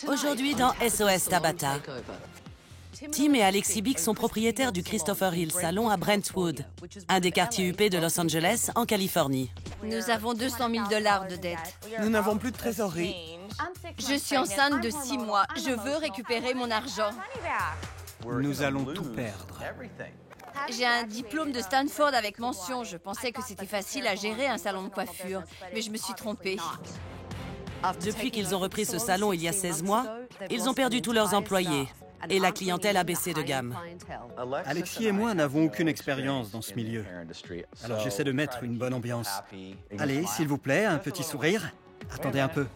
Aujourd'hui dans SOS Tabata, Tim et Alexis Bick sont propriétaires du Christopher Hill Salon à Brentwood, un des quartiers huppés de Los Angeles, en Californie. Nous avons 200 000 $ de dette. Nous n'avons plus de trésorerie. Je suis enceinte de 6 mois. Je veux récupérer mon argent. Nous allons tout perdre. J'ai un diplôme de Stanford avec mention. Je pensais que c'était facile à gérer un salon de coiffure, mais je me suis trompée. Depuis qu'ils ont repris ce salon il y a 16 mois, ils ont perdu tous leurs employés et la clientèle a baissé de gamme. Alexis et moi n'avons aucune expérience dans ce milieu. Alors j'essaie de mettre une bonne ambiance. Allez, s'il vous plaît, un petit sourire. Attendez un peu.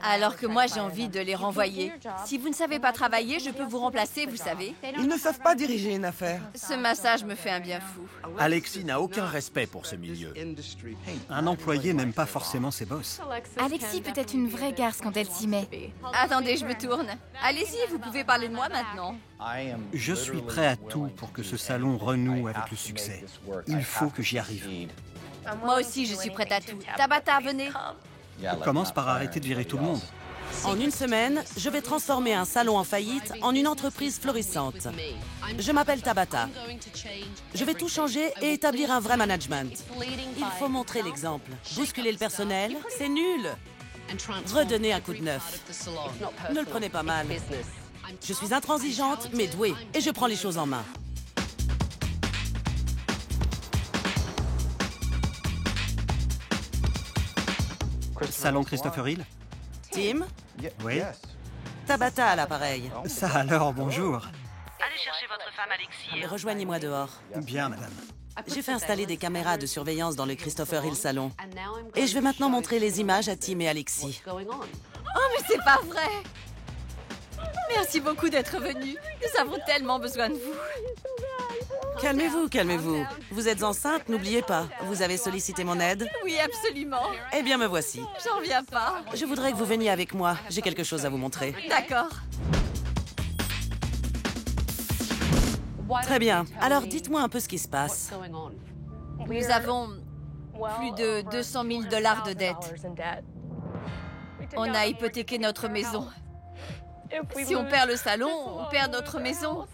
Alors que moi, j'ai envie de les renvoyer. Si vous ne savez pas travailler, je peux vous remplacer, vous savez. Ils ne savent pas diriger une affaire. Ce massage me fait un bien fou. Alexis n'a aucun respect pour ce milieu. Un employé n'aime pas forcément ses boss. Alexis peut être une vraie garce quand elle s'y met. Attendez, je me tourne. Allez-y, vous pouvez parler de moi maintenant. Je suis prêt à tout pour que ce salon renoue avec le succès. Il faut que j'y arrive. Moi aussi, je suis prête à tout. Tabata, venez. On commence par arrêter de virer tout le monde. En une semaine, je vais transformer un salon en faillite en une entreprise florissante. Je m'appelle Tabata. Je vais tout changer et établir un vrai management. Il faut montrer l'exemple. Bousculer le personnel, c'est nul. Redonner un coup de neuf. Ne le prenez pas mal. Je suis intransigeante, mais douée, et je prends les choses en main. Salon Christopher Hill? Tim, Oui. Tabata à l'appareil. Ça alors, bonjour. Allez chercher votre femme Alexis et rejoignez-moi dehors. Bien, madame. J'ai fait installer des caméras de surveillance dans le Christopher Hill Salon. Et je vais maintenant montrer les images à Tim et Alexis. Oh, mais c'est pas vrai! Merci beaucoup d'être venu. Nous avons tellement besoin de vous. Calmez-vous, calmez-vous. Vous êtes enceinte, n'oubliez pas. Vous avez sollicité mon aide? Oui, absolument. Eh bien, me voici. J'en reviens pas. Je voudrais que vous veniez avec moi. J'ai quelque chose à vous montrer. D'accord. Très bien. Alors, dites-moi un peu ce qui se passe. Nous avons plus de 200 000 $ de dette. On a hypothéqué notre maison. Si on perd le salon, on perd notre maison.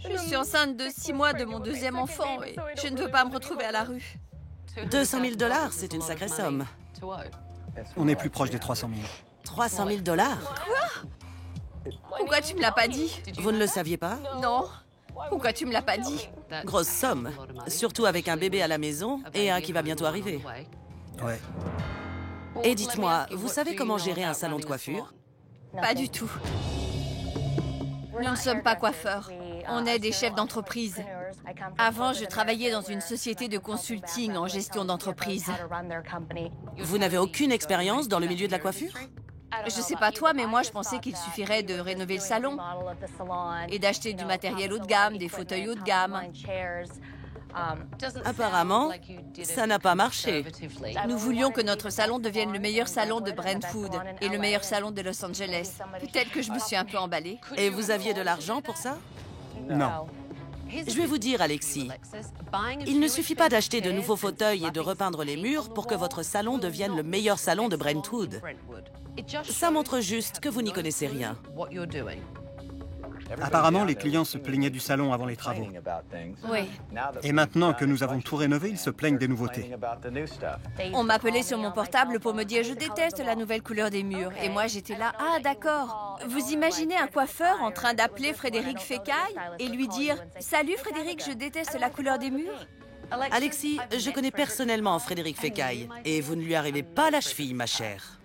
Je suis enceinte de 6 mois de mon deuxième enfant et je ne veux pas me retrouver à la rue. 200 000 $, c'est une sacrée somme. On est plus proche des 300 000. 300 000 $? Pourquoi tu me l'as pas dit? Vous ne le saviez pas? Non. Pourquoi tu me l'as pas dit? Grosse somme. Surtout avec un bébé à la maison et un qui va bientôt arriver. Ouais. Et dites-moi, vous savez comment gérer un salon de coiffure? Pas du tout. Nous ne sommes pas coiffeurs. On est des chefs d'entreprise. Avant, je travaillais dans une société de consulting en gestion d'entreprise. Vous n'avez aucune expérience dans le milieu de la coiffure? Je sais pas toi, mais moi, je pensais qu'il suffirait de rénover le salon et d'acheter du matériel haut de gamme, des fauteuils haut de gamme. Apparemment, ça n'a pas marché. Nous voulions que notre salon devienne le meilleur salon de Brentwood et le meilleur salon de Los Angeles. Peut-être que je me suis un peu emballée. Et vous aviez de l'argent pour ça? Non. Je vais vous dire, Alexis, il ne suffit pas d'acheter de nouveaux fauteuils et de repeindre les murs pour que votre salon devienne le meilleur salon de Brentwood. Ça montre juste que vous n'y connaissez rien. Apparemment, les clients se plaignaient du salon avant les travaux. Oui. Et maintenant que nous avons tout rénové, ils se plaignent des nouveautés. On m'appelait sur mon portable pour me dire « Je déteste la nouvelle couleur des murs ». Et moi, j'étais là « Ah, d'accord ». Vous imaginez un coiffeur en train d'appeler Frédéric Fécaille et lui dire « Salut Frédéric, je déteste la couleur des murs ». Alexis, je connais personnellement Frédéric Fécaille et vous ne lui arrivez pas à la cheville, ma chère.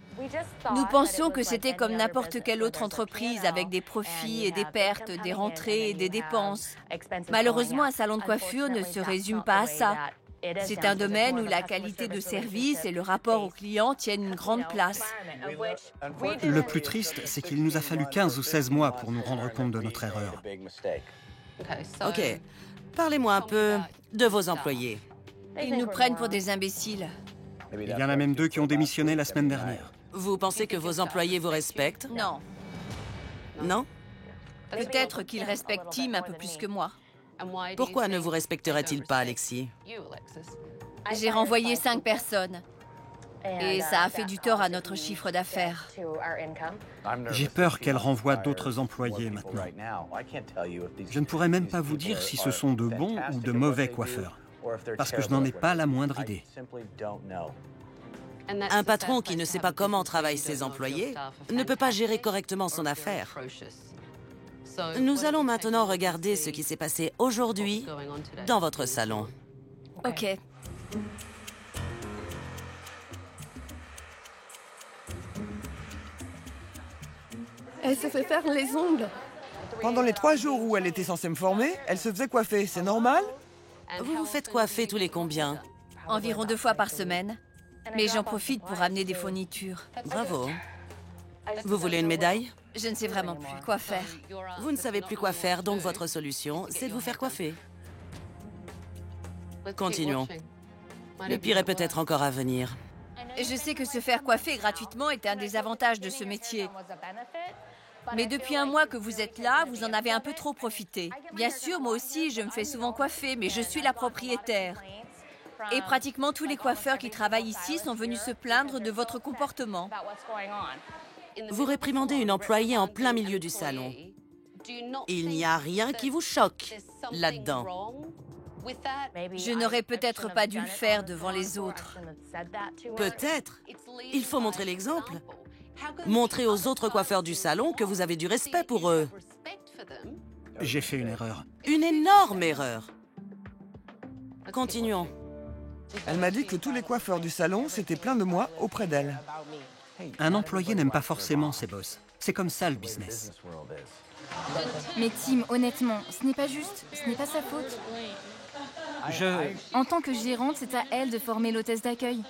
Nous pensions que c'était comme n'importe quelle autre entreprise avec des profits et des pertes, des rentrées et des dépenses. Malheureusement, un salon de coiffure ne se résume pas à ça. C'est un domaine où la qualité de service et le rapport aux clients tiennent une grande place. Le plus triste, c'est qu'il nous a fallu 15 ou 16 mois pour nous rendre compte de notre erreur. Ok, parlez-moi un peu de vos employés. Ils nous prennent pour des imbéciles. Il y en a même 2 qui ont démissionné la semaine dernière. Vous pensez que vos employés vous respectent? Non. Non? Peut-être qu'ils respectent Tim un peu plus que moi. Pourquoi ne vous respecteraient-ils pas, Alexis? J'ai renvoyé 5 personnes. Et ça a fait du tort à notre chiffre d'affaires. J'ai peur qu'elle renvoie d'autres employés maintenant. Je ne pourrais même pas vous dire si ce sont de bons ou de mauvais coiffeurs, parce que je n'en ai pas la moindre idée. Un patron qui ne sait pas comment travaillent ses employés ne peut pas gérer correctement son affaire. Nous allons maintenant regarder ce qui s'est passé aujourd'hui dans votre salon. Ok. Elle se fait faire les ongles. Pendant les 3 jours où elle était censée me former, elle se faisait coiffer. C'est normal? Vous vous faites coiffer tous les combien? Environ 2 fois par semaine. Mais j'en profite pour amener des fournitures. Bravo. Vous voulez une médaille? Je ne sais vraiment plus quoi faire. Vous ne savez plus quoi faire, donc votre solution, c'est de vous faire coiffer. Continuons. Le pire est peut-être encore à venir. Je sais que se faire coiffer gratuitement est un des avantages de ce métier. Mais depuis un mois que vous êtes là, vous en avez un peu trop profité. Bien sûr, moi aussi, je me fais souvent coiffer, mais je suis la propriétaire. Et pratiquement tous les coiffeurs qui travaillent ici sont venus se plaindre de votre comportement. Vous réprimandez une employée en plein milieu du salon. Il n'y a rien qui vous choque là-dedans. Je n'aurais peut-être pas dû le faire devant les autres. Peut-être. Il faut montrer l'exemple. Montrer aux autres coiffeurs du salon que vous avez du respect pour eux. J'ai fait une erreur. Une énorme erreur. Continuons. Elle m'a dit que tous les coiffeurs du salon s'étaient plaints de moi auprès d'elle. Un employé n'aime pas forcément ses boss. C'est comme ça le business. Mais Tim, honnêtement, ce n'est pas juste. Ce n'est pas sa faute. En tant que gérante, c'est à elle de former l'hôtesse d'accueil.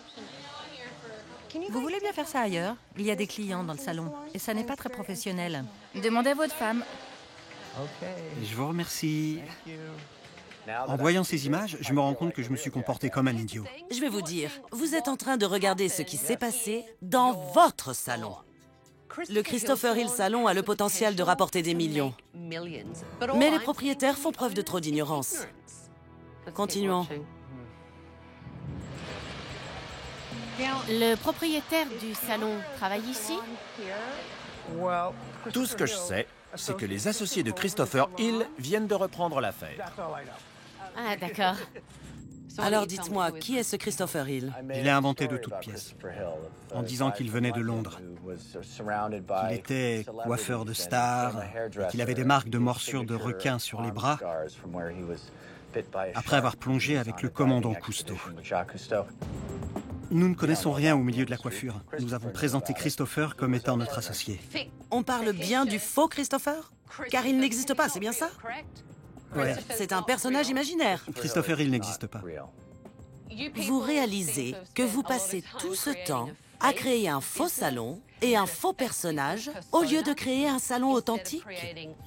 Vous voulez bien faire ça ailleurs? Il y a des clients dans le salon et ça n'est pas très professionnel. Demandez à votre femme. Je vous remercie. En voyant ces images, je me rends compte que je me suis comporté comme un idiot. Je vais vous dire, vous êtes en train de regarder ce qui s'est passé dans votre salon. Le Christopher Hill Salon a le potentiel de rapporter des millions. Mais les propriétaires font preuve de trop d'ignorance. Continuons. Le propriétaire du salon travaille ici? Tout ce que je sais, c'est que les associés de Christopher Hill viennent de reprendre l'affaire. Ah, d'accord. Alors dites-moi, qui est ce Christopher Hill? Je l'ai inventé de toutes pièces, en disant qu'il venait de Londres, qu'il était coiffeur de stars, et qu'il avait des marques de morsures de requins sur les bras, après avoir plongé avec le commandant Cousteau. Nous ne connaissons rien au milieu de la coiffure. Nous avons présenté Christopher comme étant notre associé. On parle bien du faux Christopher? Car il n'existe pas, c'est bien ça? Ouais. C'est un personnage imaginaire. Christopher Hill n'existe pas. Vous réalisez que vous passez tout ce temps à créer un faux salon et un faux personnage au lieu de créer un salon authentique?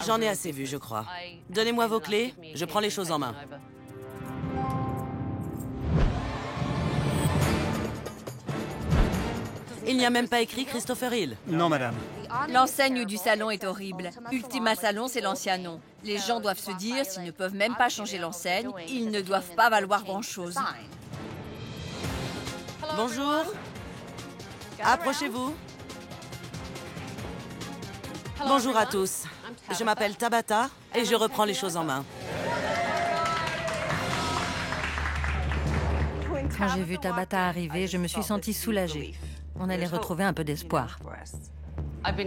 J'en ai assez vu, je crois. Donnez-moi vos clés, je prends les choses en main. Il n'y a même pas écrit Christopher Hill. Non, madame. L'enseigne du salon est horrible. Ultima Salon, c'est l'ancien nom. Les gens doivent se dire, s'ils ne peuvent même pas changer l'enseigne, ils ne doivent pas valoir grand-chose. Bonjour. Approchez-vous. Bonjour à tous. Je m'appelle Tabata et je reprends les choses en main. Quand j'ai vu Tabata arriver, je me suis sentie soulagée. On allait retrouver un peu d'espoir.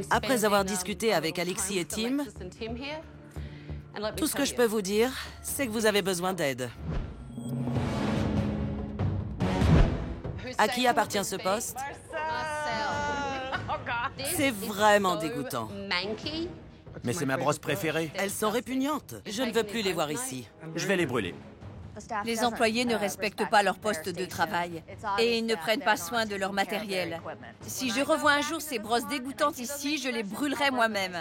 Après avoir discuté avec Alexis et Tim, tout ce que je peux vous dire, c'est que vous avez besoin d'aide. À qui appartient ce poste? C'est vraiment dégoûtant. Mais c'est ma brosse préférée. Elles sont répugnantes. Je ne veux plus les voir ici. Je vais les brûler. Les employés ne respectent pas leur poste de travail et ils ne prennent pas soin de leur matériel. Si je revois un jour ces brosses dégoûtantes ici, je les brûlerai moi-même.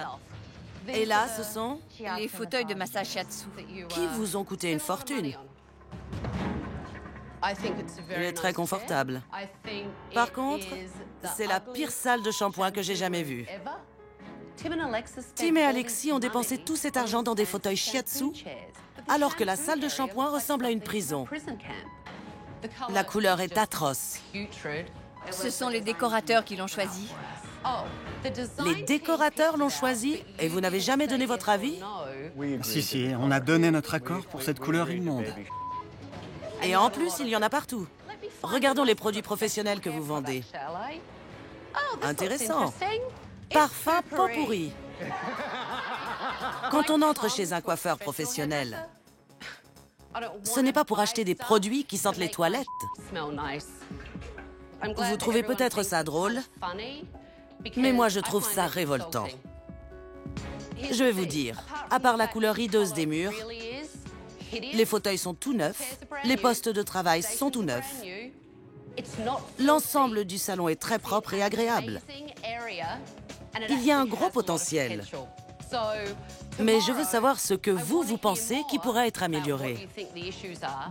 Et là, ce sont Les fauteuils de massage shiatsu. qui vous ont coûté une fortune. Il est très confortable. Par contre, c'est la pire salle de shampoing que j'ai jamais vue. Tim et Alexis ont dépensé tout cet argent dans des fauteuils shiatsu, alors que la salle de shampoing ressemble à une prison. La couleur est atroce. Ce sont les décorateurs qui l'ont choisi. Les décorateurs l'ont choisi et vous n'avez jamais donné votre avis? Si, on a donné notre accord pour cette couleur immonde. Et en plus, il y en a partout. Regardons les produits professionnels que vous vendez. Intéressant. Parfum pot pourri. Quand on entre chez un coiffeur professionnel, ce n'est pas pour acheter des produits qui sentent les toilettes. Vous trouvez peut-être ça drôle, mais moi je trouve ça révoltant. Je vais vous dire, à part la couleur hideuse des murs, les fauteuils sont tout neufs, les postes de travail sont tout neufs. L'ensemble du salon est très propre et agréable. Il y a un gros potentiel. Mais je veux savoir ce que vous pensez qui pourrait être amélioré.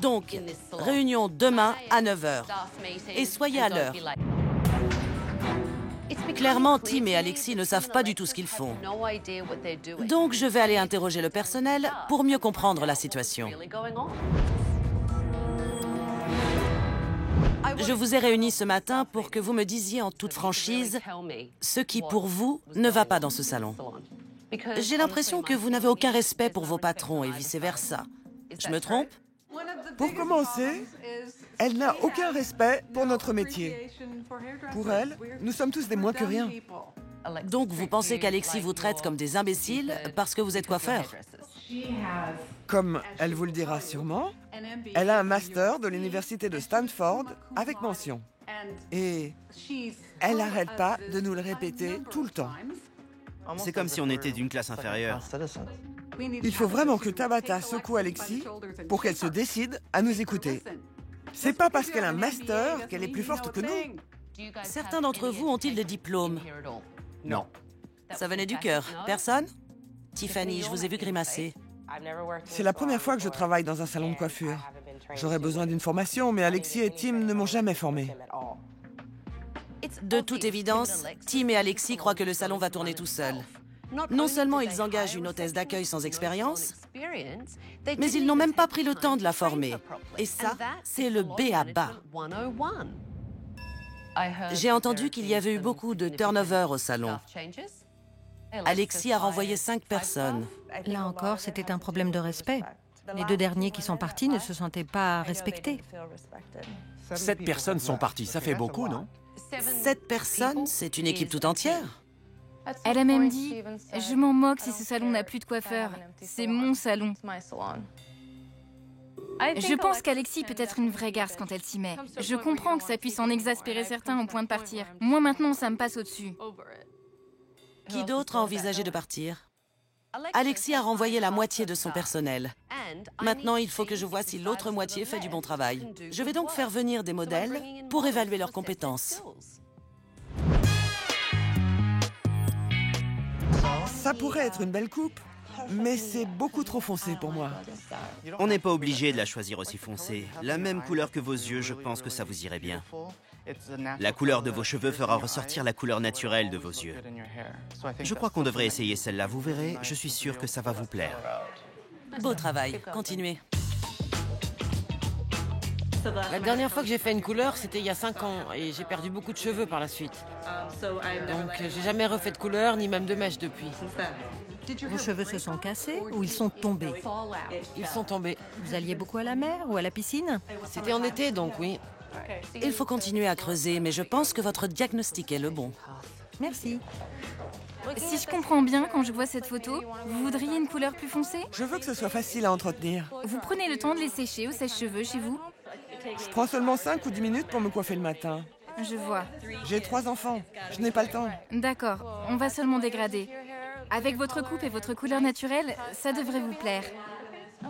Donc, réunion demain à 9 h. Et soyez à l'heure. Clairement, Tim et Alexis ne savent pas du tout ce qu'ils font. Donc, je vais aller interroger le personnel pour mieux comprendre la situation. Je vous ai réunis ce matin pour que vous me disiez en toute franchise ce qui, pour vous, ne va pas dans ce salon. J'ai l'impression que vous n'avez aucun respect pour vos patrons et vice-versa. Je me trompe? Pour commencer, elle n'a aucun respect pour notre métier. Pour elle, nous sommes tous des moins que rien. Donc vous pensez qu'Alexis vous traite comme des imbéciles parce que vous êtes coiffeur? Comme elle vous le dira sûrement, elle a un master de l'université de Stanford avec mention. Et elle n'arrête pas de nous le répéter tout le temps. C'est comme si on était d'une classe inférieure. Il faut vraiment que Tabata secoue Alexis pour qu'elle se décide à nous écouter. C'est pas parce qu'elle a un master qu'elle est plus forte que nous. Certains d'entre vous ont-ils des diplômes? Non. Ça venait du cœur. Personne? Tiffany, je vous ai vu grimacer. C'est la première fois que je travaille dans un salon de coiffure. J'aurais besoin d'une formation, mais Alexis et Tim ne m'ont jamais formé. De toute évidence, Tim et Alexis croient que le salon va tourner tout seul. Non seulement ils engagent une hôtesse d'accueil sans expérience, mais ils n'ont même pas pris le temps de la former. Et ça, c'est le b.a.-ba. J'ai entendu qu'il y avait eu beaucoup de turnover au salon. Alexis a renvoyé 5 personnes. Là encore, c'était un problème de respect. Les 2 derniers qui sont partis ne se sentaient pas respectés. 7 personnes sont parties, ça fait beaucoup, non? 7 personnes, c'est une équipe tout entière. Elle a même dit « Je m'en moque si ce salon n'a plus de coiffeur. C'est mon salon. » Je pense qu'Alexis peut être une vraie garce quand elle s'y met. Je comprends que ça puisse en exaspérer certains au point de partir. Moi maintenant, ça me passe au-dessus. Qui d'autre a envisagé de partir? Alexis a renvoyé la moitié de son personnel. Maintenant, il faut que je vois si l'autre moitié fait du bon travail. Je vais donc faire venir des modèles pour évaluer leurs compétences. Ça pourrait être une belle coupe, mais c'est beaucoup trop foncé pour moi. On n'est pas obligé de la choisir aussi foncée. La même couleur que vos yeux, je pense que ça vous irait bien. La couleur de vos cheveux fera ressortir la couleur naturelle de vos yeux. Je crois qu'on devrait essayer celle-là, vous verrez, je suis sûr que ça va vous plaire. Beau travail, continuez. La dernière fois que j'ai fait une couleur, c'était il y a 5 ans et j'ai perdu beaucoup de cheveux par la suite. Donc j'ai jamais refait de couleur ni même de mèche depuis. Vos cheveux se sont cassés ou ils sont tombés? Ils sont tombés. Vous alliez beaucoup à la mer ou à la piscine? C'était en été donc oui. Il faut continuer à creuser, mais je pense que votre diagnostic est le bon. Merci. Si je comprends bien, quand je vois cette photo, vous voudriez une couleur plus foncée? Je veux que ce soit facile à entretenir. Vous prenez le temps de les sécher au sèche-cheveux chez vous? Je prends seulement 5 ou 10 minutes pour me coiffer le matin. Je vois. J'ai 3 enfants, je n'ai pas le temps. D'accord, on va seulement dégrader. Avec votre coupe et votre couleur naturelle, ça devrait vous plaire.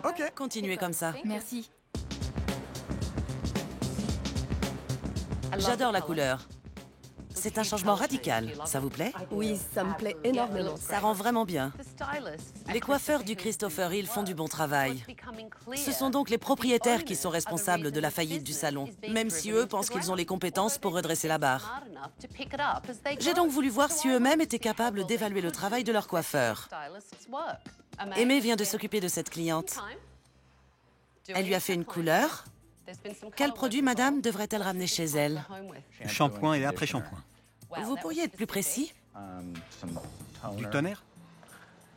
Ok. Continuez comme ça. Merci. J'adore la couleur. C'est un changement radical. Ça vous plaît? Oui, ça me plaît énormément. Ça rend vraiment bien. Les coiffeurs du Christopher Hill font du bon travail. Ce sont donc les propriétaires qui sont responsables de la faillite du salon, même si eux pensent qu'ils ont les compétences pour redresser la barre. J'ai donc voulu voir si eux-mêmes étaient capables d'évaluer le travail de leur coiffeur. Aimée vient de s'occuper de cette cliente. Elle lui a fait une couleur, Quel produit, madame, devrait-elle ramener chez elle? Shampoing et après-shampoing. Vous pourriez être plus précis? Du tonnerre?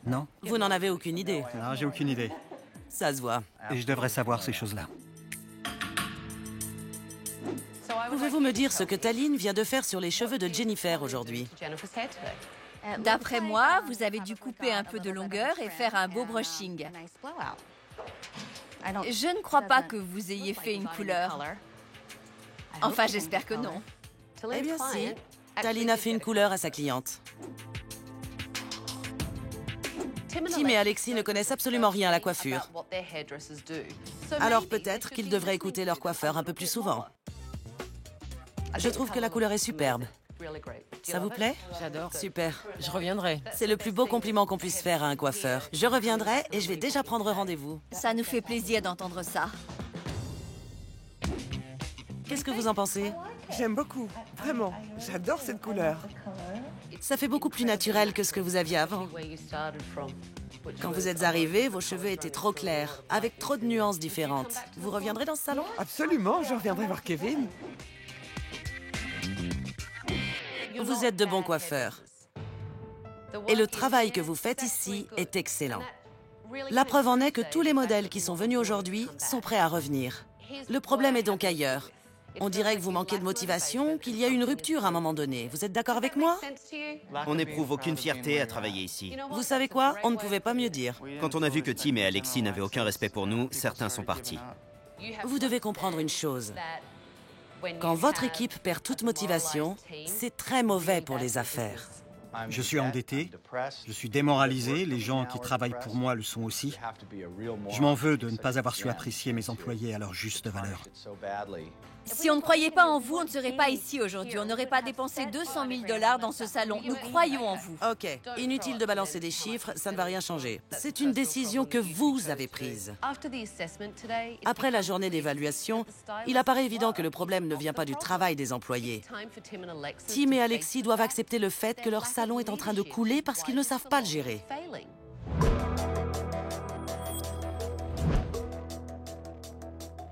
Non. Vous n'en avez aucune idée? Non, j'ai aucune idée. Ça se voit. Et je devrais savoir ces choses-là. Pouvez-vous me dire ce que Taline vient de faire sur les cheveux de Jennifer aujourd'hui? D'après moi, vous avez dû couper un peu de longueur et faire un beau brushing. Je ne crois pas que vous ayez fait une couleur. Enfin, j'espère que non. Eh bien si, Taline a fait une couleur à sa cliente. Tim et Alexis ne connaissent absolument rien à la coiffure. Alors peut-être qu'ils devraient écouter leur coiffeur un peu plus souvent. Je trouve que la couleur est superbe. Ça vous plaît? J'adore. Super. Je reviendrai. C'est le plus beau compliment qu'on puisse faire à un coiffeur. Je reviendrai et je vais déjà prendre rendez-vous. Ça nous fait plaisir d'entendre ça. Qu'est-ce que vous en pensez? J'aime beaucoup, vraiment. J'adore cette couleur. Ça fait beaucoup plus naturel que ce que vous aviez avant. Quand vous êtes arrivé, vos cheveux étaient trop clairs, avec trop de nuances différentes. Vous reviendrez dans ce salon? Absolument, je reviendrai voir Kevin. Vous êtes de bons coiffeurs. Et le travail que vous faites ici est excellent. La preuve en est que tous les modèles qui sont venus aujourd'hui sont prêts à revenir. Le problème est donc ailleurs. On dirait que vous manquez de motivation, qu'il y a une rupture à un moment donné. Vous êtes d'accord avec moi? On n'éprouve aucune fierté à travailler ici. Vous savez quoi? On ne pouvait pas mieux dire. Quand on a vu que Tim et Alexis n'avaient aucun respect pour nous, certains sont partis. Vous devez comprendre une chose. Quand votre équipe perd toute motivation, c'est très mauvais pour les affaires. Je suis endetté, je suis démoralisé, les gens qui travaillent pour moi le sont aussi. Je m'en veux de ne pas avoir su apprécier mes employés à leur juste valeur. Si on ne croyait pas en vous, on ne serait pas ici aujourd'hui. On n'aurait pas dépensé 200 000 $ dans ce salon. Nous croyons en vous. Ok, inutile de balancer des chiffres, ça ne va rien changer. C'est une décision que vous avez prise. Après la journée d'évaluation, il apparaît évident que le problème ne vient pas du travail des employés. Tim et Alexis doivent accepter le fait que leur salon est en train de couler parce qu'ils ne savent pas le gérer.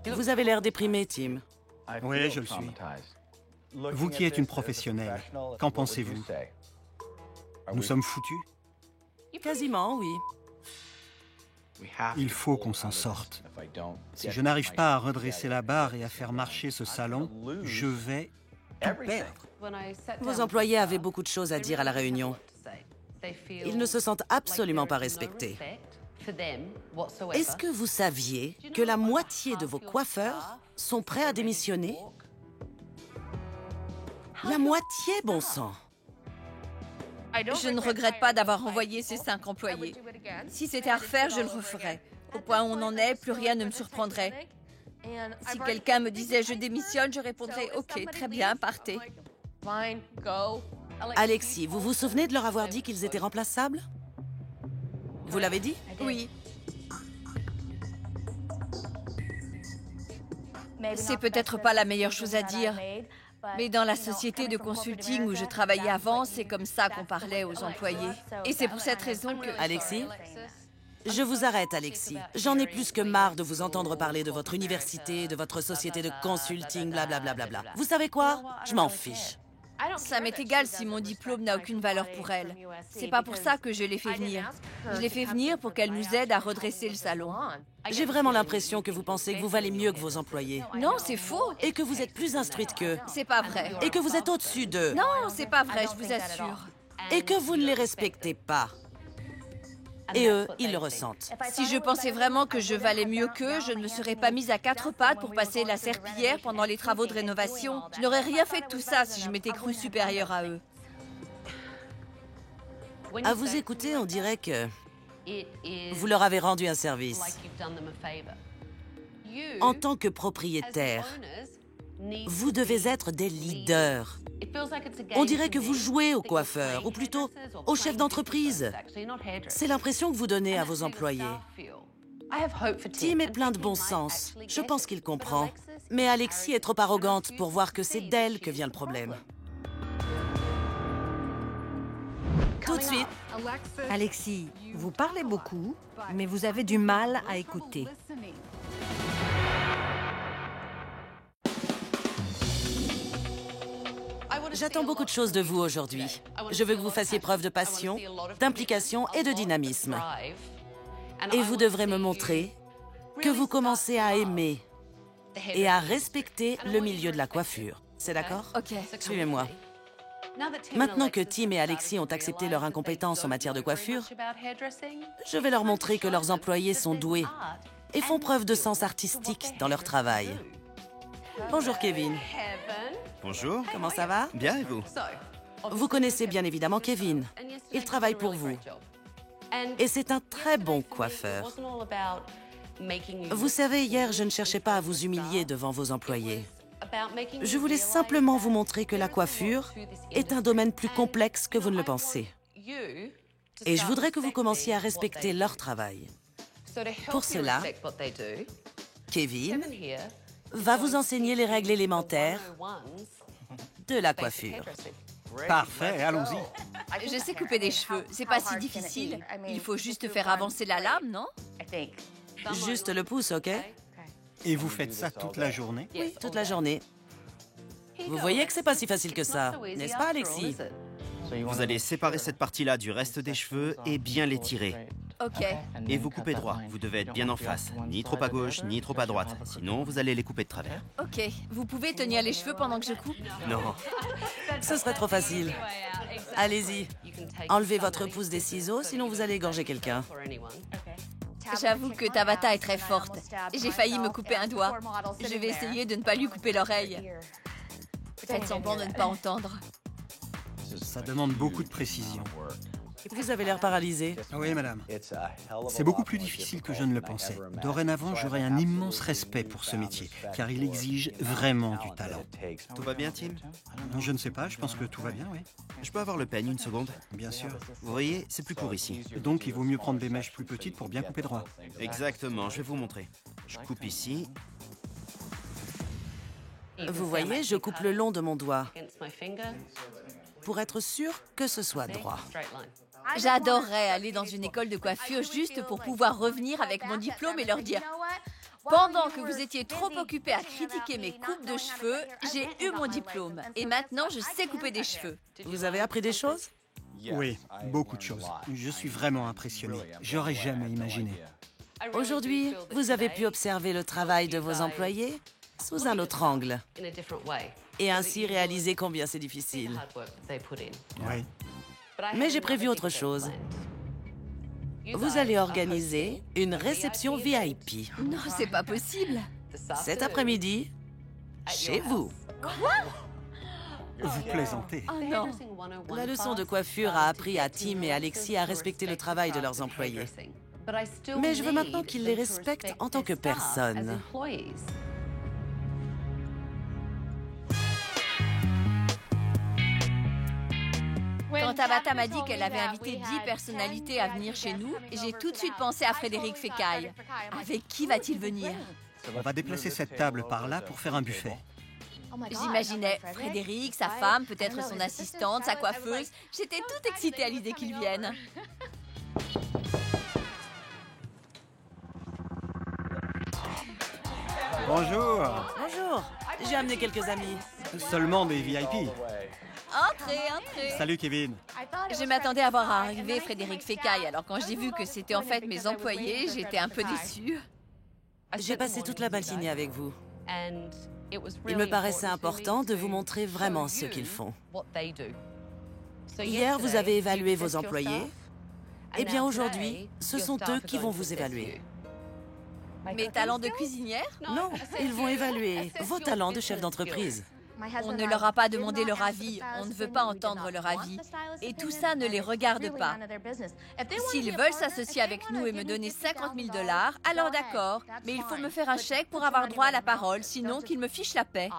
Vous avez l'air déprimé, Tim. Oui, je le suis. Vous qui êtes une professionnelle, qu'en pensez-vous? Nous sommes foutus? Quasiment, oui. Il faut qu'on s'en sorte. Si je n'arrive pas à redresser la barre et à faire marcher ce salon, je vais tout perdre. Vos employés avaient beaucoup de choses à dire à la réunion. Ils ne se sentent absolument pas respectés. Est-ce que vous saviez que la moitié de vos coiffeurs sont prêts à démissionner? La moitié, bon sang! Je ne regrette pas d'avoir envoyé ces 5 employés. Si c'était à refaire, je le referais. Au point où on en est, plus rien ne me surprendrait. Si quelqu'un me disait « je démissionne », je répondrais « ok, très bien, partez ». Alexis, vous vous souvenez de leur avoir dit qu'ils étaient remplaçables? Vous l'avez dit? Oui. C'est peut-être pas la meilleure chose à dire, mais dans la société de consulting où je travaillais avant, c'est comme ça qu'on parlait aux employés. Et c'est pour cette raison que... Alexis? Je vous arrête, Alexis. J'en ai plus que marre de vous entendre parler de votre université, de votre société de consulting, blablabla. Vous savez quoi? Je m'en fiche. Ça m'est égal si mon diplôme n'a aucune valeur pour elle. C'est pas pour ça que je l'ai fait venir. Je l'ai fait venir pour qu'elle nous aide à redresser le salon. J'ai vraiment l'impression que vous pensez que vous valez mieux que vos employés. Non, c'est faux. Et que vous êtes plus instruite qu'eux. C'est pas vrai. Et que vous êtes au-dessus d'eux. Non, c'est pas vrai, je vous assure. Et que vous ne les respectez pas. Et eux, ils le ressentent. Si je pensais vraiment que je valais mieux qu'eux, je ne me serais pas mise à 4 pattes pour passer la serpillière pendant les travaux de rénovation. Je n'aurais rien fait de tout ça si je m'étais crue supérieure à eux. À vous écouter, on dirait que vous leur avez rendu un service. En tant que propriétaire, vous devez être des leaders. On dirait que vous jouez au coiffeur, ou plutôt au chef d'entreprise. C'est l'impression que vous donnez à vos employés. Tim est plein de bon sens. Je pense qu'il comprend. Mais Alexis est trop arrogante pour voir que c'est d'elle que vient le problème. Tout de suite. Alexis, vous parlez beaucoup, mais vous avez du mal à écouter. J'attends beaucoup de choses de vous aujourd'hui. Je veux que vous fassiez preuve de passion, d'implication et de dynamisme. Et vous devrez me montrer que vous commencez à aimer et à respecter le milieu de la coiffure. C'est d'accord? Ok. Suivez-moi. Maintenant que Tim et Alexis ont accepté leur incompétence en matière de coiffure, je vais leur montrer que leurs employés sont doués et font preuve de sens artistique dans leur travail. Bonjour Kevin. Bonjour. Comment ça va? Bien, et vous? Vous connaissez bien évidemment Kevin. Il travaille pour vous. Et c'est un très bon coiffeur. Vous savez, hier, je ne cherchais pas à vous humilier devant vos employés. Je voulais simplement vous montrer que la coiffure est un domaine plus complexe que vous ne le pensez. Et je voudrais que vous commenciez à respecter leur travail. Pour cela, Kevin va vous enseigner les règles élémentaires de la coiffure. Parfait, allons-y. Je sais couper des cheveux, c'est pas si difficile. Il faut juste faire avancer la lame, non? Juste le pouce, OK? Et vous faites ça toute la journée? Oui, toute la journée. Vous voyez que c'est pas si facile que ça, n'est-ce pas, Alexis? Vous allez séparer cette partie-là du reste des cheveux et bien les tirer. Ok. Et vous coupez droit. Vous devez être bien en face. Ni trop à gauche, ni trop à droite. Sinon, vous allez les couper de travers. Ok. Vous pouvez tenir les cheveux pendant que je coupe? Non. Ce serait trop facile. Allez-y. Enlevez votre pouce des ciseaux, sinon vous allez égorger quelqu'un. J'avoue que Tabata est très forte. J'ai failli me couper un doigt. Je vais essayer de ne pas lui couper l'oreille. Faites semblant de ne pas entendre. Ça demande beaucoup de précision. Vous avez l'air paralysé. Oui, madame. C'est beaucoup plus difficile que je ne le pensais. Dorénavant, j'aurai un immense respect pour ce métier, car il exige vraiment du talent. Tout va bien, Tim? Je ne sais pas, je pense que tout va bien, oui. Je peux avoir le peigne une seconde? Bien sûr. Vous voyez, c'est plus court ici. Donc, il vaut mieux prendre des mèches plus petites pour bien couper droit. Exactement, je vais vous montrer. Je coupe ici. Vous voyez, je coupe le long de mon doigt pour être sûr que ce soit droit. J'adorerais aller dans une école de coiffure juste pour pouvoir revenir avec mon diplôme et leur dire « Pendant que vous étiez trop occupés à critiquer mes coupes de cheveux, j'ai eu mon diplôme. Et maintenant, je sais couper des cheveux. » Vous avez appris des choses? Oui, beaucoup de choses. Je suis vraiment impressionné. J'aurais jamais imaginé. Aujourd'hui, vous avez pu observer le travail de vos employés sous un autre angle et ainsi réaliser combien c'est difficile. Oui. Mais j'ai prévu autre chose. Vous allez organiser une réception VIP. Non, c'est pas possible. Cet après-midi, chez vous. Vous plaisantez. Oh non. La leçon de coiffure a appris à Tim et Alexis à respecter le travail de leurs employés. Mais je veux maintenant qu'ils les respectent en tant que personnes. Quand Tabata m'a dit qu'elle avait invité 10 personnalités à venir chez nous, j'ai tout de suite pensé à Frédéric Fécaille. Avec qui va-t-il venir? On va déplacer cette table par là pour faire un buffet. J'imaginais Frédéric, sa femme, peut-être son assistante, sa coiffeuse. J'étais toute excitée à l'idée qu'ils viennent. Bonjour. Bonjour. J'ai amené quelques amis. Seulement des VIP. Entrez, entrez. Salut, Kevin. Je m'attendais à voir arriver Frédéric Fécaille, alors quand j'ai vu que c'était en fait mes employés, j'étais un peu déçue. J'ai passé toute la matinée avec vous. Il me paraissait important de vous montrer vraiment ce qu'ils font. Hier, vous avez évalué vos employés. Eh bien, aujourd'hui, ce sont eux qui vont vous évaluer. Mes talents de cuisinière? Non, ils vont évaluer vos talents de chef d'entreprise. On ne leur a pas demandé leur avis, on ne veut pas entendre leur avis. Et tout ça ne les regarde pas. S'ils veulent s'associer avec nous et me donner 50 000 $, alors d'accord, mais il faut me faire un chèque pour avoir droit à la parole, sinon qu'ils me fichent la paix.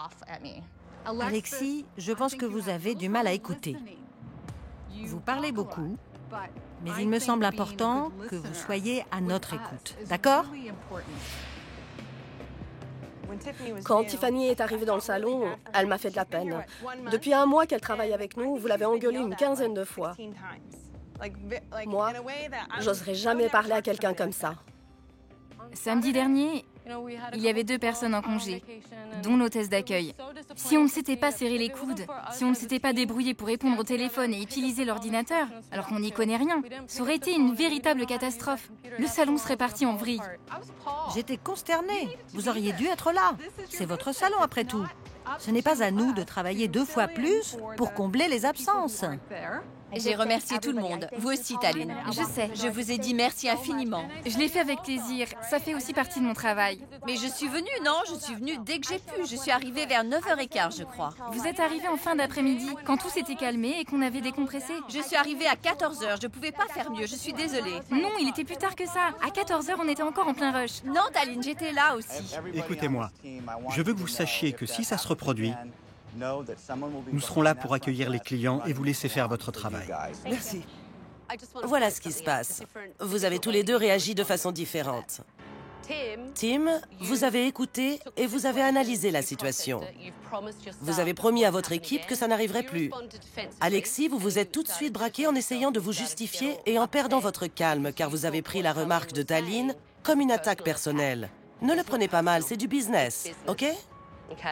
Alexis, je pense que vous avez du mal à écouter. Vous parlez beaucoup, mais il me semble important que vous soyez à notre écoute. D'accord? Quand Tiffany est arrivée dans le salon, elle m'a fait de la peine. Depuis un mois qu'elle travaille avec nous, vous l'avez engueulée une quinzaine de fois. Moi, j'oserais jamais parler à quelqu'un comme ça. Samedi dernier, Il y avait 2 personnes en congé, dont l'hôtesse d'accueil. Si on ne s'était pas serré les coudes, si on ne s'était pas débrouillé pour répondre au téléphone et utiliser l'ordinateur, alors qu'on n'y connaît rien, ça aurait été une véritable catastrophe. Le salon serait parti en vrille. J'étais consternée. Vous auriez dû être là. C'est votre salon après tout. Ce n'est pas à nous de travailler 2 fois plus pour combler les absences. J'ai remercié tout le monde. Vous aussi, Taline. Je sais. Je vous ai dit merci infiniment. Je l'ai fait avec plaisir. Ça fait aussi partie de mon travail. Mais je suis venue, non? Je suis venue dès que j'ai pu. Je suis arrivée vers 9h15, je crois. Vous êtes arrivé en fin d'après-midi, quand tout s'était calmé et qu'on avait décompressé. Je suis arrivée à 14h. Je pouvais pas faire mieux. Je suis désolée. Non, il était plus tard que ça. À 14h, on était encore en plein rush. Non, Taline, j'étais là aussi. Écoutez-moi, je veux que vous sachiez que si ça se reproduit, nous serons là pour accueillir les clients et vous laisser faire votre travail. Merci. Voilà ce qui se passe. Vous avez tous les deux réagi de façon différente. Tim, vous avez écouté et vous avez analysé la situation. Vous avez promis à votre équipe que ça n'arriverait plus. Alexis, vous vous êtes tout de suite braqué en essayant de vous justifier et en perdant votre calme, car vous avez pris la remarque de Taline comme une attaque personnelle. Ne le prenez pas mal, c'est du business, ok?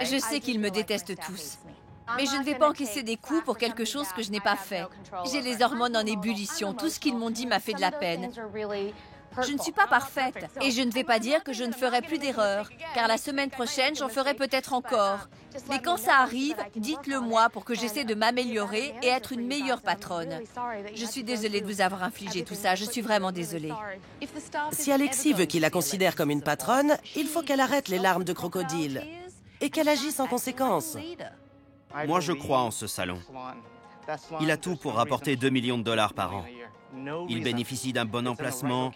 Je sais qu'ils me détestent tous. Mais je ne vais pas encaisser des coups pour quelque chose que je n'ai pas fait. J'ai les hormones en ébullition. Tout ce qu'ils m'ont dit m'a fait de la peine. Je ne suis pas parfaite. Et je ne vais pas dire que je ne ferai plus d'erreurs. Car la semaine prochaine, j'en ferai peut-être encore. Mais quand ça arrive, dites-le moi pour que j'essaie de m'améliorer et être une meilleure patronne. Je suis désolée de vous avoir infligé tout ça. Je suis vraiment désolée. Si Alexis veut qu'il la considère comme une patronne, il faut qu'elle arrête les larmes de crocodile et qu'elle agisse en conséquence. Moi, je crois en ce salon. Il a tout pour rapporter 2 millions de dollars par an. Il bénéficie d'un bon emplacement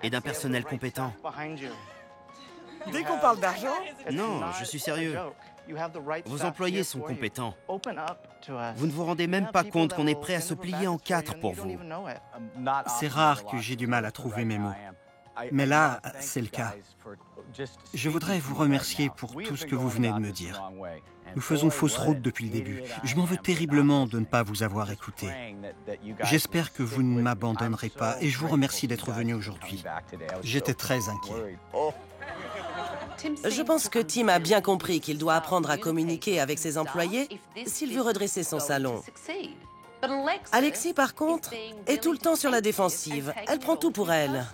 et d'un personnel compétent. Dès qu'on parle d'argent... Non, je suis sérieux. Vos employés sont compétents. Vous ne vous rendez même pas compte qu'on est prêt à se plier en 4 pour vous. C'est rare que j'ai du mal à trouver mes mots. Mais là, c'est le cas. Je voudrais vous remercier pour tout ce que vous venez de me dire. Nous faisons fausse route depuis le début. Je m'en veux terriblement de ne pas vous avoir écouté. J'espère que vous ne m'abandonnerez pas et je vous remercie d'être venu aujourd'hui. J'étais très inquiet. Je pense que Tim a bien compris qu'il doit apprendre à communiquer avec ses employés s'il veut redresser son salon. Alexis, par contre, est tout le temps sur la défensive. Elle prend tout pour elle.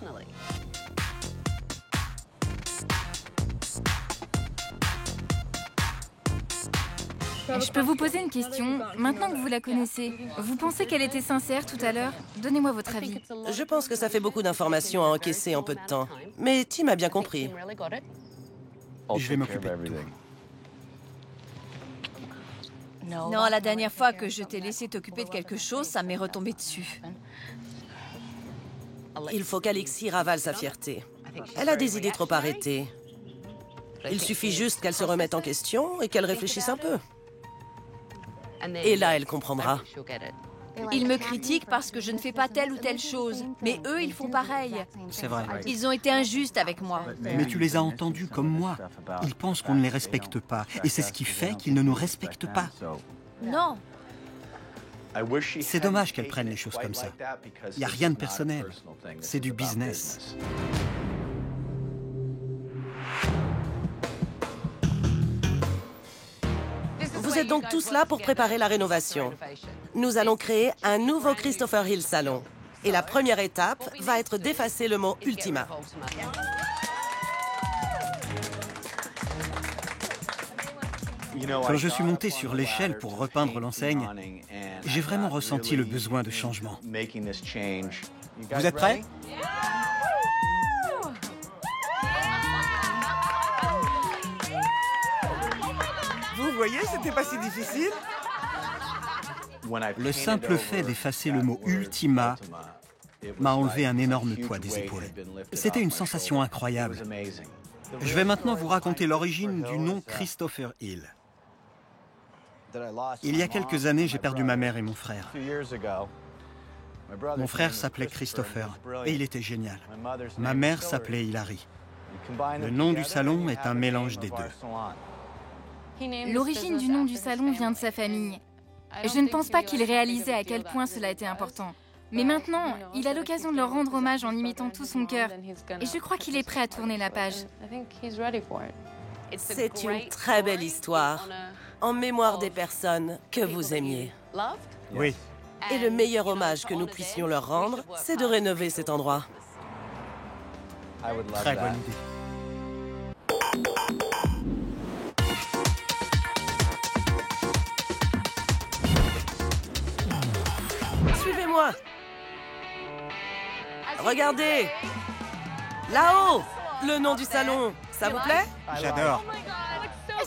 Je peux vous poser une question? Maintenant que vous la connaissez, vous pensez qu'elle était sincère tout à l'heure? Donnez-moi votre avis. Je pense que ça fait beaucoup d'informations à encaisser en peu de temps. Mais Tim a bien compris. Je vais m'occuper de tout. Non, la dernière fois que je t'ai laissé t'occuper de quelque chose, ça m'est retombé dessus. Il faut qu'Alexis ravale sa fierté. Elle a des idées trop arrêtées. Il suffit juste qu'elle se remette en question et qu'elle réfléchisse un peu. Et là, elle comprendra. Ils me critiquent parce que je ne fais pas telle ou telle chose. Mais eux, ils font pareil. C'est vrai. Ils ont été injustes avec moi. Mais tu les as entendus comme moi. Ils pensent qu'on ne les respecte pas. Et c'est ce qui fait qu'ils ne nous respectent pas. Non. C'est dommage qu'elle prenne les choses comme ça. Il n'y a rien de personnel. C'est du business. Vous êtes donc tous là pour préparer la rénovation. Nous allons créer un nouveau Christopher Hill Salon. Et la première étape va être d'effacer le mot Ultima. Quand je suis monté sur l'échelle pour repeindre l'enseigne, j'ai vraiment ressenti le besoin de changement. Vous êtes prêts? Vous voyez, c'était pas si difficile. Le simple fait d'effacer le mot Ultima m'a enlevé un énorme poids des épaules. C'était une sensation incroyable. Je vais maintenant vous raconter l'origine du nom Christopher Hill. Il y a quelques années, j'ai perdu ma mère et mon frère. Mon frère s'appelait Christopher et il était génial. Ma mère s'appelait Hilary. Le nom du salon est un mélange des deux. L'origine du nom du salon vient de sa famille. Je ne pense pas qu'il réalisait à quel point cela était important. Mais maintenant, il a l'occasion de leur rendre hommage en imitant tout son cœur. Et je crois qu'il est prêt à tourner la page. C'est une très belle histoire, en mémoire des personnes que vous aimiez. Oui. Et le meilleur hommage que nous puissions leur rendre, c'est de rénover cet endroit. Très bonne idée. Suivez-moi. Regardez. Là-haut, le nom du salon. Ça vous plaît? J'adore.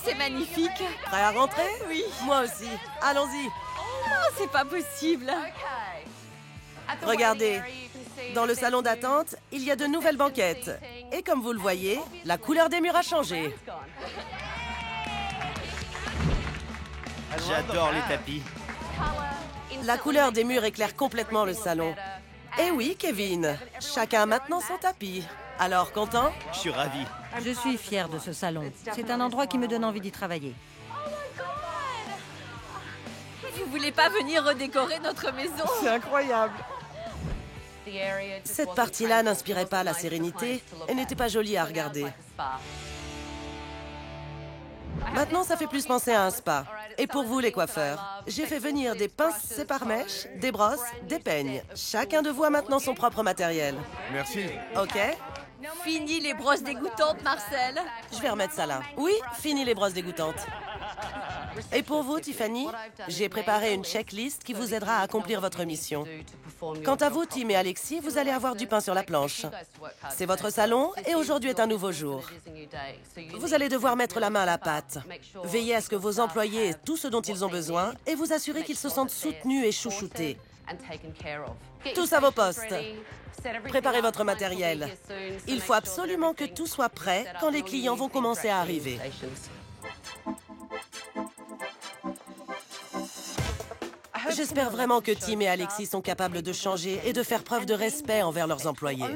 C'est magnifique. Prêt à rentrer? Oui. Moi aussi. Allons-y. Oh, c'est pas possible. Regardez. Dans le salon d'attente, il y a de nouvelles banquettes. Et comme vous le voyez, la couleur des murs a changé. J'adore les tapis. La couleur des murs éclaire complètement le salon. Et oui, Kevin, chacun a maintenant son tapis. Alors, content? Je suis ravi. Je suis fière de ce salon. C'est un endroit qui me donne envie d'y travailler. Vous voulez pas venir redécorer notre maison? C'est incroyable. Cette partie-là n'inspirait pas la sérénité et n'était pas jolie à regarder. Maintenant, ça fait plus penser à un spa. Et pour vous, les coiffeurs, j'ai fait venir des pinces sépare-mèches, des brosses, des peignes. Chacun de vous a maintenant son propre matériel. Merci. OK? Fini les brosses dégoûtantes, Marcel. Je vais remettre ça là. Oui, fini les brosses dégoûtantes. Et pour vous, Tiffany, j'ai préparé une checklist qui vous aidera à accomplir votre mission. Quant à vous, Tim et Alexis, vous allez avoir du pain sur la planche. C'est votre salon et aujourd'hui est un nouveau jour. Vous allez devoir mettre la main à la pâte. Veillez à ce que vos employés aient tout ce dont ils ont besoin et vous assurer qu'ils se sentent soutenus et chouchoutés. Tous à vos postes. Préparez votre matériel. Il faut absolument que tout soit prêt quand les clients vont commencer à arriver. J'espère vraiment que Tim et Alexis sont capables de changer et de faire preuve de respect envers leurs employés.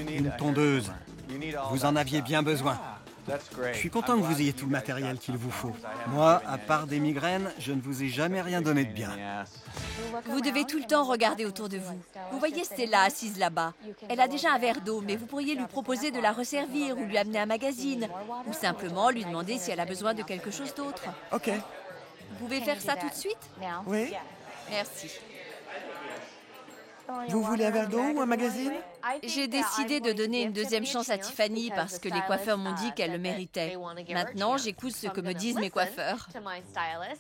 Une tondeuse. Vous en aviez bien besoin. Je suis content que vous ayez tout le matériel qu'il vous faut. Moi, à part des migraines, je ne vous ai jamais rien donné de bien. Vous devez tout le temps regarder autour de vous. Vous voyez Stella assise là-bas. Elle a déjà un verre d'eau, mais vous pourriez lui proposer de la resservir ou lui amener un magazine. Ou simplement lui demander si elle a besoin de quelque chose d'autre. OK. Vous pouvez faire ça tout de suite? Oui. Merci. Vous voulez un verre d'eau ou un magazine? J'ai décidé de donner une deuxième chance à Tiffany parce que les coiffeurs m'ont dit qu'elle le méritait. Maintenant, j'écoute ce que me disent mes coiffeurs.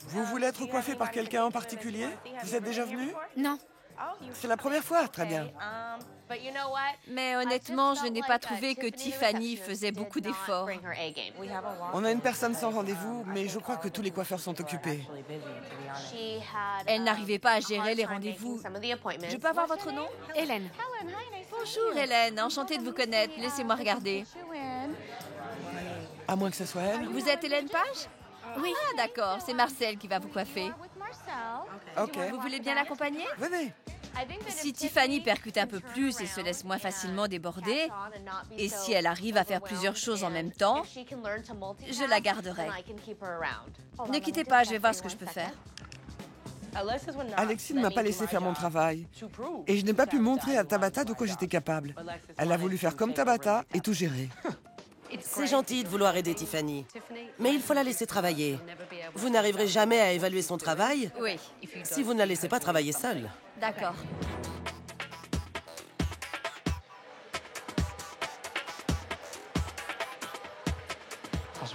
Vous voulez être coiffé par quelqu'un en particulier? Vous êtes déjà venu? Non. C'est la première fois? Très bien. Mais honnêtement, je n'ai pas trouvé que Tiffany faisait beaucoup d'efforts. On a une personne sans rendez-vous, mais je crois que tous les coiffeurs sont occupés. Elle n'arrivait pas à gérer les rendez-vous. Je peux avoir votre nom? Hélène. Bonjour Hélène, enchantée de vous connaître. Laissez-moi regarder. À moins que ce soit elle. Vous êtes Hélène Page? Oui. Ah d'accord, c'est Marcel qui va vous coiffer. OK. Vous voulez bien l'accompagner? Venez. Si Tiffany percute un peu plus et se laisse moins facilement déborder, et si elle arrive à faire plusieurs choses en même temps, je la garderai. Ne quittez pas, je vais voir ce que je peux faire. Alexis ne m'a pas laissé faire mon travail. Et je n'ai pas pu montrer à Tabata de quoi j'étais capable. Elle a voulu faire comme Tabata et tout gérer. C'est gentil de vouloir aider Tiffany, mais il faut la laisser travailler. Vous n'arriverez jamais à évaluer son travail Oui. si vous ne la laissez pas travailler seule. D'accord.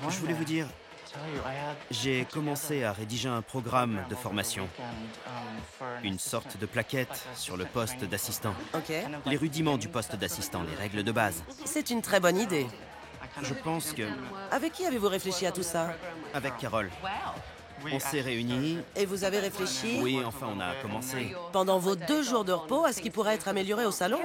Je voulais vous dire, j'ai commencé à rédiger un programme de formation. Une sorte de plaquette sur le poste d'assistant. OK. Les rudiments du poste d'assistant, les règles de base. C'est une très bonne idée. Je pense que... Avec qui avez-vous réfléchi à tout ça? Avec Carole. On s'est réunis. Et vous avez réfléchi? Oui, enfin, on a commencé. Pendant vos 2 jours de repos à ce qui pourrait être amélioré au salon?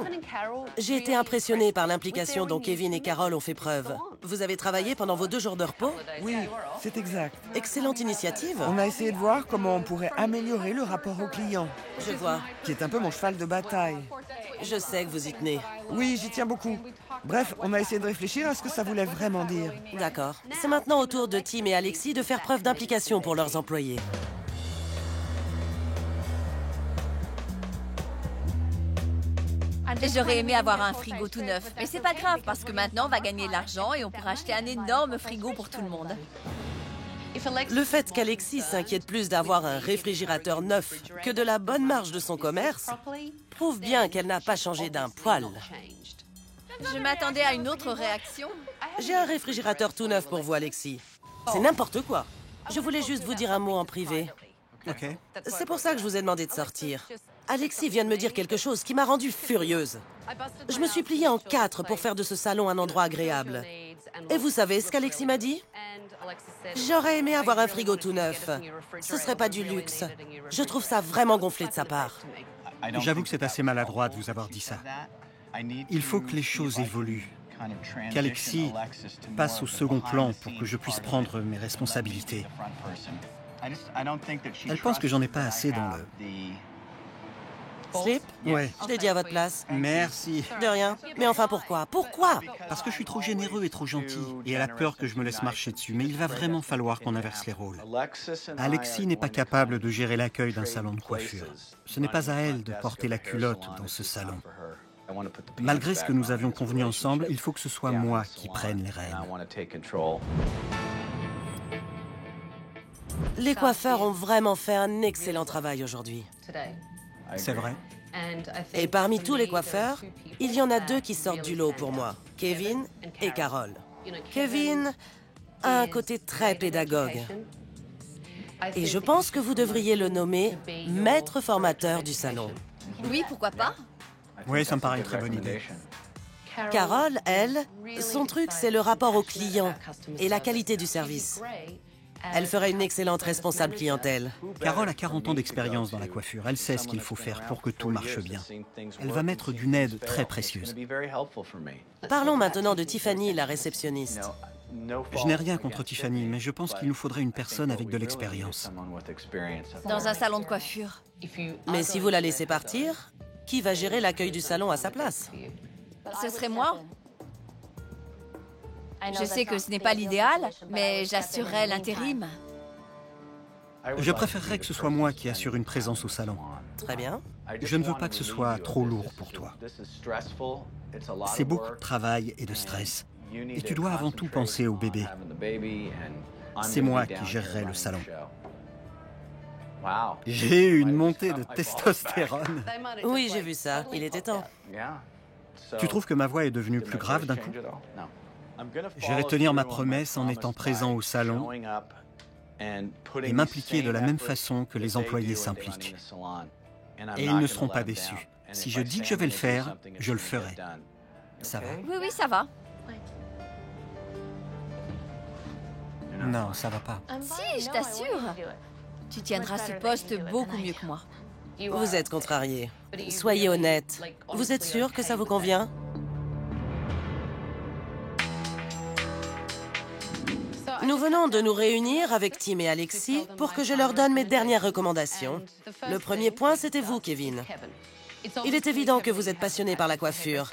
J'ai été impressionnée par l'implication dont Kevin et Carole ont fait preuve. Vous avez travaillé pendant vos 2 jours de repos? Oui, c'est exact. Excellente initiative. On a essayé de voir comment on pourrait améliorer le rapport au client, Je vois. qui est un peu mon cheval de bataille. Je sais que vous y tenez. Oui, j'y tiens beaucoup. Bref, on a essayé de réfléchir à ce que ça voulait vraiment dire. D'accord. C'est maintenant au tour de Tim et Alexis de faire preuve d'implication pour leurs employés. J'aurais aimé avoir un frigo tout neuf, mais c'est pas grave parce que maintenant on va gagner de l'argent et on pourra acheter un énorme frigo pour tout le monde. Le fait qu'Alexis s'inquiète plus d'avoir un réfrigérateur neuf que de la bonne marge de son commerce prouve bien qu'elle n'a pas changé d'un poil. Je m'attendais à une autre réaction. J'ai un réfrigérateur tout neuf pour vous, Alexis. C'est n'importe quoi. Je voulais juste vous dire un mot en privé. Ok. C'est pour ça que je vous ai demandé de sortir. Alexis vient de me dire quelque chose qui m'a rendue furieuse. Je me suis pliée en 4 pour faire de ce salon un endroit agréable. Et vous savez ce qu'Alexis m'a dit? J'aurais aimé avoir un frigo tout neuf. Ce serait pas du luxe. Je trouve ça vraiment gonflé de sa part. J'avoue que c'est assez maladroit de vous avoir dit ça. Il faut que les choses évoluent. Qu'Alexis passe au second plan pour que je puisse prendre mes responsabilités. Elle pense que j'en ai pas assez dans le... Slip? Ouais. Je l'ai dit à votre place. Merci. De rien. Mais enfin, pourquoi? Pourquoi? Parce que je suis trop généreux et trop gentil. Et elle a peur que je me laisse marcher dessus. Mais il va vraiment falloir qu'on inverse les rôles. Alexis n'est pas capable de gérer l'accueil d'un salon de coiffure. Ce n'est pas à elle de porter la culotte dans ce salon. Malgré ce que nous avions convenu ensemble, il faut que ce soit moi qui prenne les rênes. Les coiffeurs ont vraiment fait un excellent travail aujourd'hui. C'est vrai. Et parmi tous les coiffeurs, il y en a 2 qui sortent du lot pour moi, Kevin et Carol. Kevin a un côté très pédagogue. Et je pense que vous devriez le nommer maître formateur du salon. Oui, pourquoi pas? Oui, ça me paraît une très bonne idée. Carol, elle, son truc, c'est le rapport au client et la qualité du service. Elle ferait une excellente responsable clientèle. Carole a 40 ans d'expérience dans la coiffure. Elle sait ce qu'il faut faire pour que tout marche bien. Elle va m'être d'une aide très précieuse. Parlons maintenant de Tiffany, la réceptionniste. Je n'ai rien contre Tiffany, mais je pense qu'il nous faudrait une personne avec de l'expérience. Dans un salon de coiffure. Mais si vous la laissez partir, qui va gérer l'accueil du salon à sa place? Ce serait moi. Je sais que ce n'est pas l'idéal, mais j'assurerai l'intérim. Je préférerais que ce soit moi qui assure une présence au salon. Très bien. Je ne veux pas que ce soit trop lourd pour toi. C'est beaucoup de travail et de stress. Et tu dois avant tout penser au bébé. C'est moi qui gérerai le salon. J'ai eu une montée de testostérone. Oui, j'ai vu ça. Il était temps. Tu trouves que ma voix est devenue plus grave d'un coup? Je vais tenir ma promesse en étant présent au salon et m'impliquer de la même façon que les employés s'impliquent. Et ils ne seront pas déçus. Si je dis que je vais le faire, je le ferai. Ça va? Oui, oui, ça va. Non, ça va pas. Si, je t'assure. Tu tiendras ce poste beaucoup mieux que moi. Vous êtes contrarié. Soyez honnête. Vous êtes sûr que ça vous convient? Nous venons de nous réunir avec Tim et Alexis pour que je leur donne mes dernières recommandations. Le premier point, c'était vous, Kevin. Il est évident que vous êtes passionné par la coiffure,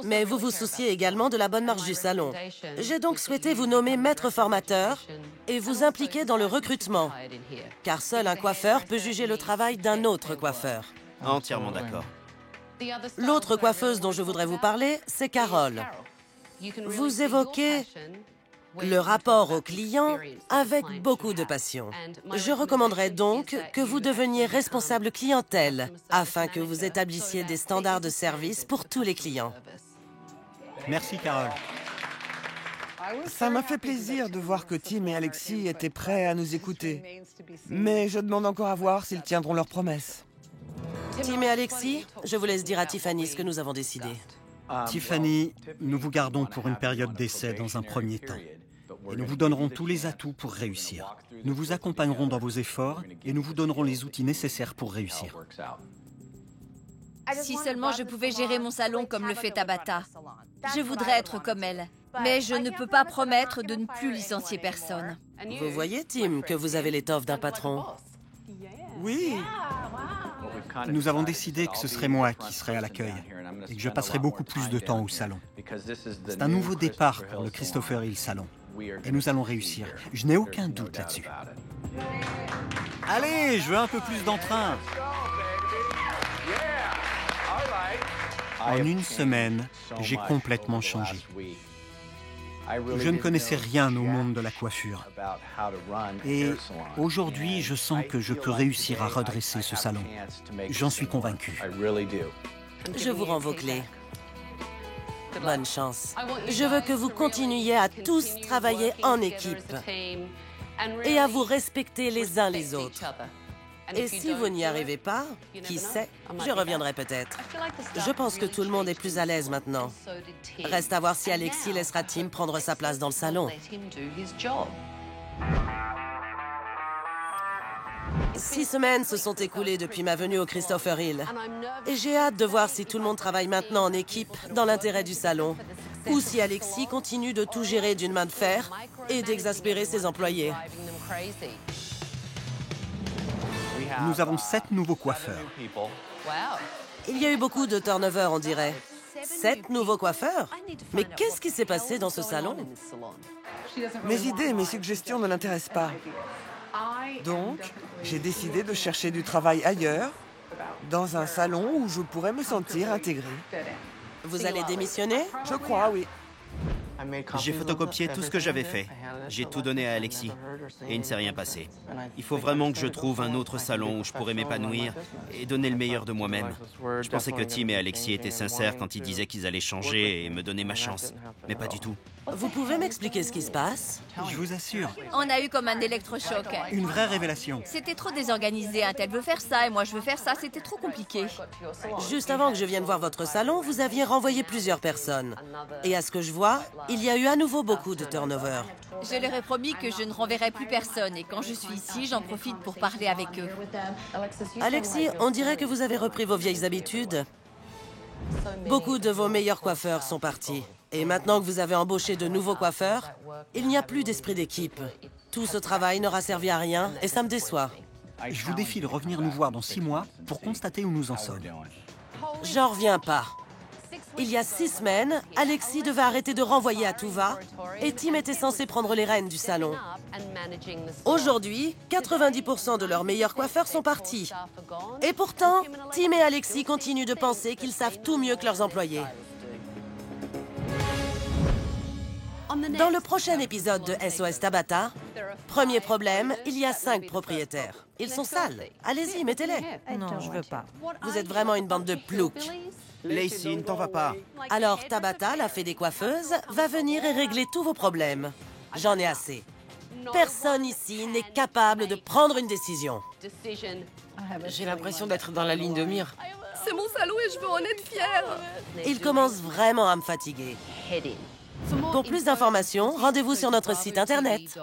mais vous vous souciez également de la bonne marche du salon. J'ai donc souhaité vous nommer maître formateur et vous impliquer dans le recrutement, car seul un coiffeur peut juger le travail d'un autre coiffeur. Entièrement d'accord. L'autre coiffeuse dont je voudrais vous parler, c'est Carol. Vous évoquez le rapport au client avec beaucoup de passion. Je recommanderais donc que vous deveniez responsable clientèle afin que vous établissiez des standards de service pour tous les clients. Merci, Carole. Ça m'a fait plaisir de voir que Tim et Alexis étaient prêts à nous écouter. Mais je demande encore à voir s'ils tiendront leurs promesses. Tim et Alexis, je vous laisse dire à Tiffany ce que nous avons décidé. Tiffany, nous vous gardons pour une période d'essai dans un premier temps. Et nous vous donnerons tous les atouts pour réussir. Nous vous accompagnerons dans vos efforts et nous vous donnerons les outils nécessaires pour réussir. Si seulement je pouvais gérer mon salon comme le fait Tabata. Je voudrais être comme elle. Mais je ne peux pas promettre de ne plus licencier personne. Vous voyez, Tim, que vous avez l'étoffe d'un patron. Oui, Nous avons décidé que ce serait moi qui serais à l'accueil et que je passerai beaucoup plus de temps au salon. C'est un nouveau départ pour le Christopher Hill Salon. Et nous allons réussir. Je n'ai aucun doute là-dessus. Allez, je veux un peu plus d'entrain. En une semaine, j'ai complètement changé. Je ne connaissais rien au monde de la coiffure. Et aujourd'hui, je sens que je peux réussir à redresser ce salon. J'en suis convaincu. Je vous rends vos clés. Bonne chance. Je veux que vous continuiez à tous travailler en équipe et à vous respecter les uns les autres. Et si vous n'y arrivez pas, qui sait, je reviendrai peut-être. Je pense que tout le monde est plus à l'aise maintenant. Reste à voir si Alexis laissera Tim prendre sa place dans le salon. 6 semaines se sont écoulées depuis ma venue au Christopher Hill. Et j'ai hâte de voir si tout le monde travaille maintenant en équipe dans l'intérêt du salon. Ou si Alexis continue de tout gérer d'une main de fer et d'exaspérer ses employés. Nous avons 7 nouveaux coiffeurs. Il y a eu beaucoup de turnover, on dirait. 7 nouveaux coiffeurs? Mais qu'est-ce qui s'est passé dans ce salon? Mes idées et mes suggestions ne l'intéressent pas. Donc, j'ai décidé de chercher du travail ailleurs, dans un salon où je pourrais me sentir intégrée. Vous allez démissionner? Je crois, oui. J'ai photocopié tout ce que j'avais fait. J'ai tout donné à Alexis. Et il ne s'est rien passé. Il faut vraiment que je trouve un autre salon où je pourrais m'épanouir et donner le meilleur de moi-même. Je pensais que Tim et Alexis étaient sincères quand ils disaient qu'ils allaient changer et me donner ma chance. Mais pas du tout. Vous pouvez m'expliquer ce qui se passe? Je vous assure. On a eu comme un électrochoc. Une vraie révélation. C'était trop désorganisé. Un tel veut faire ça et moi je veux faire ça. C'était trop compliqué. Juste avant que je vienne voir votre salon, vous aviez renvoyé plusieurs personnes. Et à ce que je vois, il y a eu à nouveau beaucoup de turnover. Je leur ai promis que je ne renverrai plus personne. Et quand je suis ici, j'en profite pour parler avec eux. Alexis, on dirait que vous avez repris vos vieilles habitudes. Beaucoup de vos meilleurs coiffeurs sont partis. Et maintenant que vous avez embauché de nouveaux coiffeurs, il n'y a plus d'esprit d'équipe. Tout ce travail n'aura servi à rien et ça me déçoit. Je vous défie de revenir nous voir dans 6 mois pour constater où nous en sommes. J'en reviens pas. Il y a 6 semaines, Alexis devait arrêter de renvoyer à tout va et Tim était censé prendre les rênes du salon. Aujourd'hui, 90% de leurs meilleurs coiffeurs sont partis. Et pourtant, Tim et Alexis continuent de penser qu'ils savent tout mieux que leurs employés. Dans le prochain épisode de SOS Tabata, premier problème, il y a 5 propriétaires. Ils sont sales. Allez-y, mettez-les. Non, je veux pas. Vous êtes vraiment une bande de ploucs. Lacey, ne t'en va pas. Alors Tabata, la fée des coiffeuses, va venir et régler tous vos problèmes. J'en ai assez. Personne ici n'est capable de prendre une décision. J'ai l'impression d'être dans la ligne de mire. C'est mon salon et je veux en être fière. Il commence vraiment à me fatiguer. Pour plus d'informations, rendez-vous sur notre site internet.